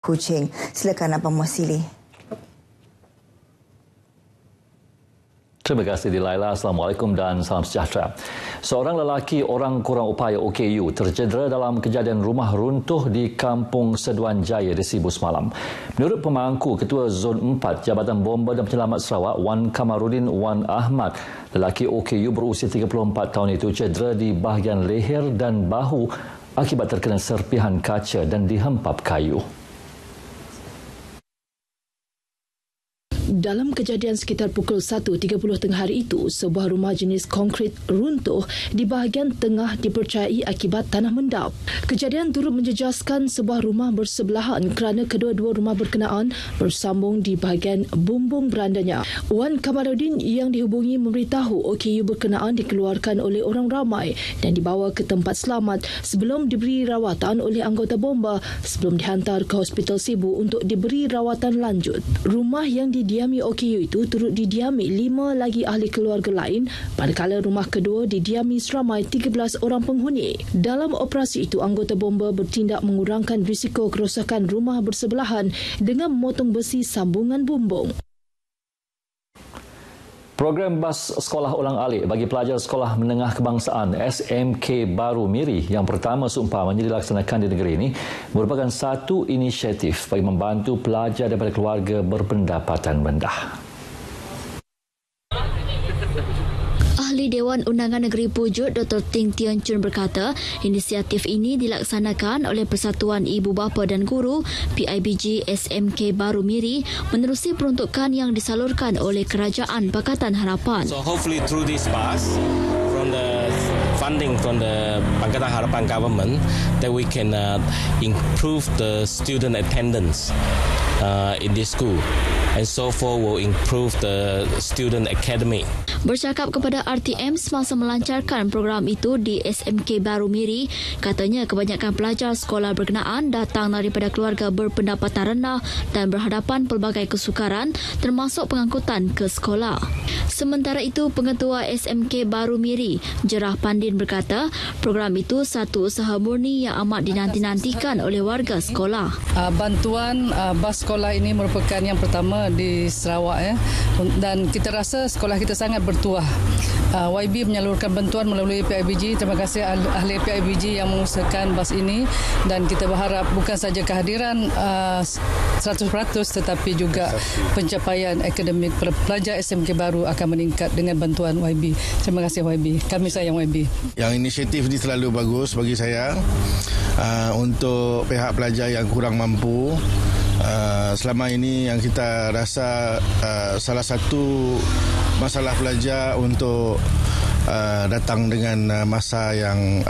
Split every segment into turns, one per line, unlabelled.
Kuching. Silakan Abang Muasili.
Terima kasih Dilaila. Assalamualaikum dan salam sejahtera. Seorang lelaki orang kurang upaya OKU tercedera dalam kejadian rumah runtuh di Kampung Seduan Jaya di Sibu semalam. Menurut pemangku Ketua Zon 4 Jabatan Bomba dan Penyelamat Sarawak Wan Kamarudin Wan Ahmad, lelaki OKU berusia 34 tahun itu cedera di bahagian leher dan bahu akibat terkena serpihan kaca dan dihempap kayu.
Dalam kejadian sekitar pukul 1.30 tengah hari itu, sebuah rumah jenis konkrit runtuh di bahagian tengah dipercayai akibat tanah mendap. Kejadian turut menjejaskan sebuah rumah bersebelahan kerana kedua-dua rumah berkenaan bersambung di bahagian bumbung berandanya. Wan Kamarudin yang dihubungi memberitahu OKU berkenaan dikeluarkan oleh orang ramai dan dibawa ke tempat selamat sebelum diberi rawatan oleh anggota bomba sebelum dihantar ke Hospital Sibu untuk diberi rawatan lanjut. Rumah yang didiami OKU itu turut didiami 5 lagi ahli keluarga lain, manakala rumah kedua didiami seramai 13 orang penghuni. Dalam operasi itu, anggota bomba bertindak mengurangkan risiko kerosakan rumah bersebelahan dengan memotong besi sambungan bumbung.
Program bas sekolah ulang-alik bagi pelajar sekolah menengah kebangsaan SMK Baru Miri yang pertama seumpamanya dilaksanakan di negeri ini merupakan satu inisiatif bagi membantu pelajar daripada keluarga berpendapatan rendah.
Ahli Dewan Undangan Negeri Pujuk Dr. Ting Tion Chun berkata, inisiatif ini dilaksanakan oleh Persatuan Ibu Bapa dan Guru PIBG SMK Baru Miri menerusi peruntukan yang disalurkan oleh Kerajaan Pakatan Harapan.
So hopefully through this bus from the funding from the Pakatan Harapan government that we can improve the student attendance in this school and so forth will improve the student academy.
Bercakap kepada RTM semasa melancarkan program itu di SMK Baru Miri, katanya kebanyakan pelajar sekolah berkenaan datang daripada keluarga berpendapatan rendah dan berhadapan pelbagai kesukaran termasuk pengangkutan ke sekolah. Sementara itu, Pengetua SMK Baru Miri, Jerah Pandin berkata, program itu satu usaha murni yang amat dinanti-nantikan oleh warga sekolah.
Bantuan bas sekolah ini merupakan yang pertama di Sarawak dan kita rasa sekolah kita sangat bertuah. YB menyalurkan bantuan melalui PIBG. Terima kasih ahli PIBG yang mengusahakan bas ini dan kita berharap bukan saja kehadiran 100% tetapi juga pencapaian akademik pelajar SMK baru akan meningkat dengan bantuan YB. Terima kasih YB. Kami sayang YB.
Yang inisiatif ini selalu bagus bagi saya untuk pihak pelajar yang kurang mampu. Selama ini yang kita rasa salah satu masalah pelajar untuk datang dengan masa yang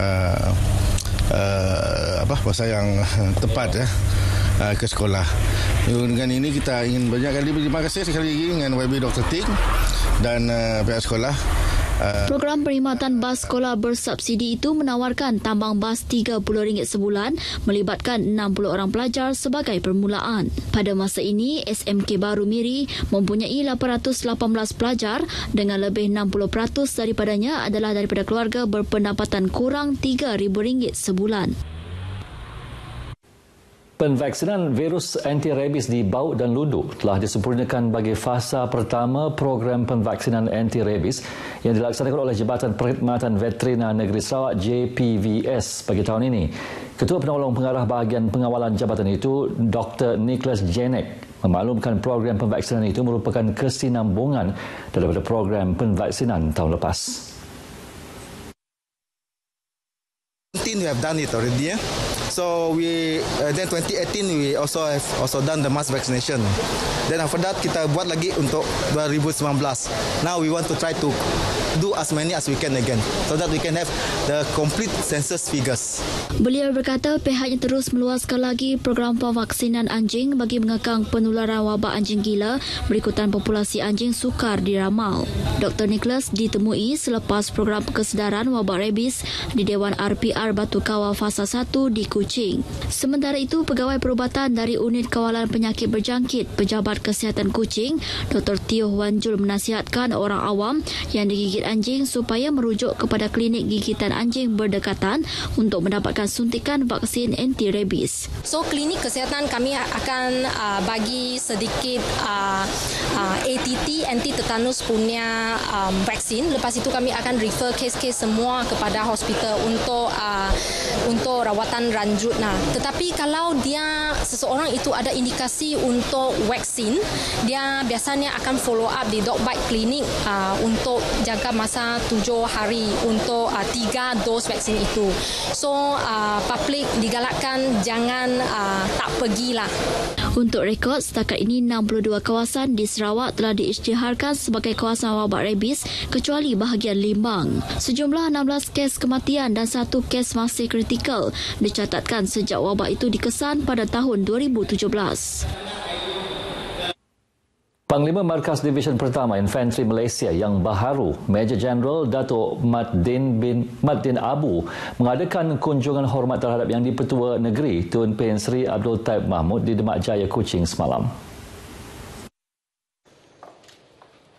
masa yang tepat ke sekolah. Dengan ini kita ingin banyak kali berterima kasih sekali lagi dengan YB Dr. Ting dan pihak sekolah.
Program perkhidmatan bas sekolah bersubsidi itu menawarkan tambang bas RM30 sebulan melibatkan 60 orang pelajar sebagai permulaan. Pada masa ini, SMK Baru Miri mempunyai 818 pelajar dengan lebih 60% daripadanya adalah daripada keluarga berpendapatan kurang RM3,000 sebulan.
Penvaksinan virus anti-rabies di Baut dan Lundu telah disempurnakan bagi fasa pertama program penvaksinan anti-rabies yang dilaksanakan oleh Jabatan Perkhidmatan Veterina Negeri Sarawak JPVS bagi tahun ini. Ketua Penolong Pengarah Bahagian Pengawalan jabatan itu, Dr. Nicholas Janek, memaklumkan program penvaksinan itu merupakan kesinambungan daripada program penvaksinan tahun lepas.
We have done it already. So then 2018 we also have done the mass vaccination. Then after that kita buat lagi untuk 2019. Now we want to try to do as many as we can again so that we can have the complete census figures.
Beliau berkata pihaknya terus meluaskan lagi program pemvaksinan anjing bagi mengekang penularan wabak anjing gila berikutan populasi anjing sukar diramal. Dr. Nicholas ditemui selepas program kesedaran wabak rabies di Dewan RPR Batu Kawal Fasa 1 di Kuching. Sementara itu, Pegawai Perubatan dari Unit Kawalan Penyakit Berjangkit Pejabat Kesihatan Kuching, Dr. Teo Wan Jul menasihatkan orang awam yang digigit menggigit anjing supaya merujuk kepada klinik gigitan anjing berdekatan untuk mendapatkan suntikan vaksin anti-rabies.
So, klinik kesihatan kami akan bagi sedikit ATT, anti-tetanus punya vaksin. Lepas itu kami akan refer kes-kes semua kepada hospital untuk rawatan lanjut. Tetapi kalau seseorang itu ada indikasi untuk vaksin, dia biasanya akan follow up di dog bite klinik untuk jangka masa 7 hari untuk 3 dos vaksin itu. So, public digalakkan jangan tak pergilah.
Untuk rekod, setakat ini 62 kawasan di Sarawak telah diisytiharkan sebagai kawasan wabak rabies kecuali bahagian Limbang. Sejumlah 16 kes kematian dan 1 kes masih kritikal dicatatkan sejak wabak itu dikesan pada tahun 2017.
Panglima Markas Division Pertama Infanteri Malaysia yang baharu, Major General Datuk Maddin Abu mengadakan kunjungan hormat terhadap Yang di-Pertua Negeri Tun Pehin Sri Abdul Taib Mahmud di Demak Jaya, Kuching semalam.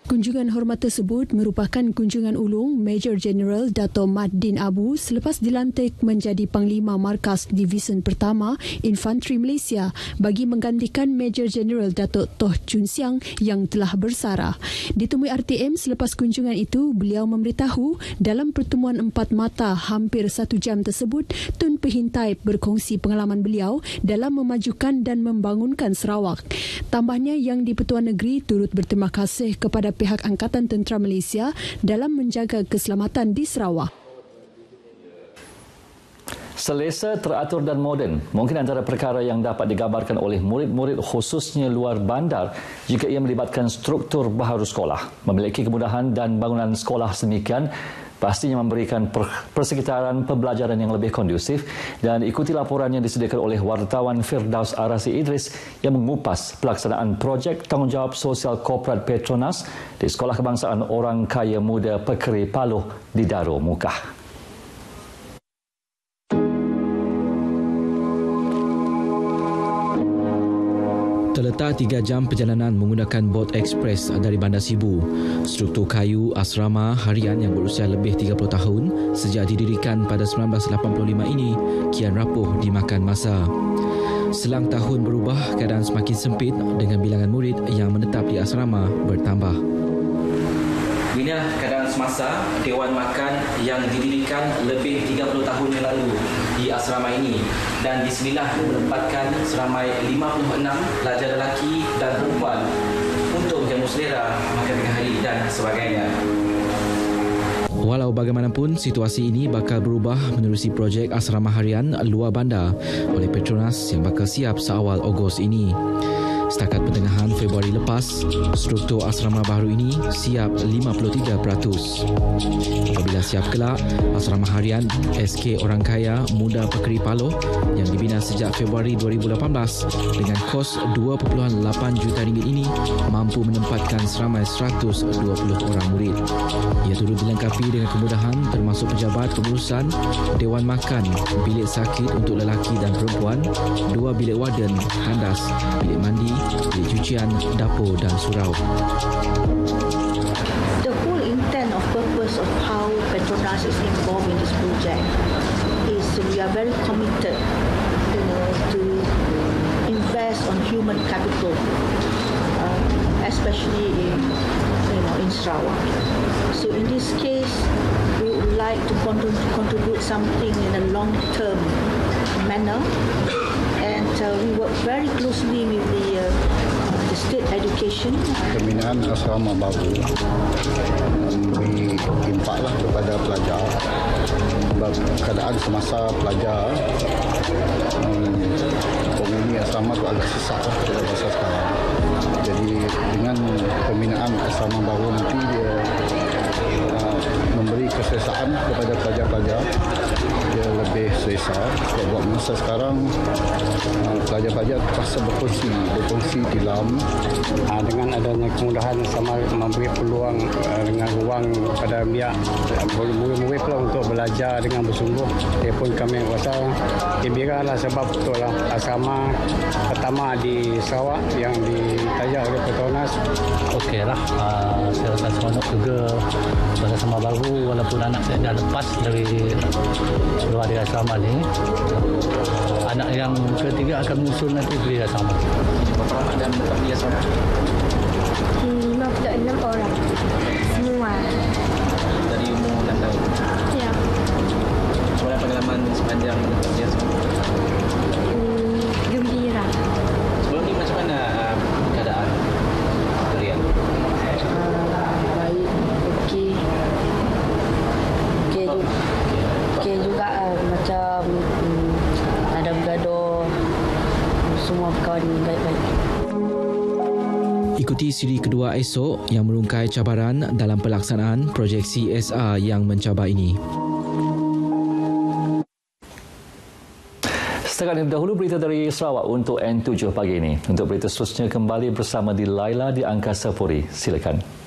Kunjungan hormat tersebut merupakan kunjungan ulung Major General Dato' Maddin Abu selepas dilantik menjadi Panglima Markas Division Pertama Infanteri Malaysia bagi menggantikan Major General Dato' Toh Chun Siang yang telah bersara. Ditemui RTM selepas kunjungan itu, beliau memberitahu dalam pertemuan 4 mata hampir 1 jam tersebut, Tun Pehin Taib berkongsi pengalaman beliau dalam memajukan dan membangunkan Sarawak. Tambahnya, Yang di-Pertua Negeri turut berterima kasih kepada pihak Angkatan Tentera Malaysia dalam menjaga keselamatan di Sarawak.
Selesa, teratur dan moden mungkin antara perkara yang dapat digambarkan oleh murid-murid khususnya luar bandar jika ia melibatkan struktur baharu sekolah. Memiliki kemudahan dan bangunan sekolah sedemikian pastinya memberikan persekitaran pembelajaran yang lebih kondusif, dan ikuti laporan yang disediakan oleh wartawan Firdaus Arasi Idris yang mengupas pelaksanaan projek tanggungjawab sosial korporat Petronas di Sekolah Kebangsaan Orang Kaya Muda Pekeri Paloh di Darul Mukah.
Terletak 3 jam perjalanan menggunakan bot ekspres dari Bandar Sibu, struktur kayu asrama harian yang berusia lebih 30 tahun sejak didirikan pada 1985 ini kian rapuh dimakan masa. Selang tahun berubah, keadaan semakin sempit dengan bilangan murid yang menetap di asrama bertambah. Inilah keadaan semasa Dewan Makan yang didirikan lebih 30 tahun yang lalu di asrama ini, dan di sinilah menempatkan seramai 56 pelajar lelaki dan perempuan untuk menjamu selera, makan tengah hari dan sebagainya. Walau bagaimanapun, situasi ini bakal berubah menerusi projek asrama harian luar bandar oleh Petronas yang bakal siap seawal Ogos ini. Setakat pertengahan Februari lepas, struktur asrama baru ini siap 53%. Apabila siap kelak, asrama harian SK Orang Kaya Muda Pekeri Paloh yang dibina sejak Februari 2018 dengan kos 2.8 juta ringgit ini mampu menempatkan seramai 120 orang murid. Ia turut dilengkapi dengan kemudahan termasuk pejabat pengurusan, Dewan Makan, bilik sakit untuk lelaki dan perempuan, 2 bilik warden, tandas, bilik mandi, bilik cucian, dapur dan surau.
The whole intent of purpose of how Petronas is involved in this project is we are very committed, to invest on human capital, especially in Sarawak. So in this case, we would like to contribute something in a long-term manner. And we work very closely with the state education.
Pembinaan asrama baru memberi impaklah kepada pelajar. Sebab keadaan semasa pelajar ini asrama itu agak sesak pada masa sekarang. Jadi dengan pembinaan asrama baru nanti dia memberi keselesaan kepada pelajar-pelajar dia lebih selesa. Sebab buat masa sekarang pelajar-pelajar terpaksa berkongsi dalam
dengan adanya kemudahan sama memberi peluang dengan ruang pada pihak murid-murid pula untuk belajar dengan bersungguh. Dia pun kami rasa gembira lah sebab betul lah asrama pertama di Sarawak yang ditaja oleh Petronas.
Okey lah, saya rasa seronok juga bersama baru walaupun anak saya dah lepas dari luar dari asrama ni. Anak yang ketiga akan menyusul nanti di asrama.
Berapa lama anda menetap di asrama?
56 orang. Semua.
Dari umur 6 tahun?
Ya.
Bagaimana pengalaman sepanjang menetap di asrama?
Gembira.
Sebelum ni macam mana keadaan kalian?
Baik, okey. Okey juga macam ada bergaduh, semua kawan baik-baik.
Ikuti siri kedua esok yang merungkai cabaran dalam pelaksanaan projek CSR yang mencabar ini.
Setakat ini dahulu berita dari Sarawak untuk N7 pagi ini. Untuk berita seterusnya kembali bersama di Laila di Angkasa Puri. Silakan.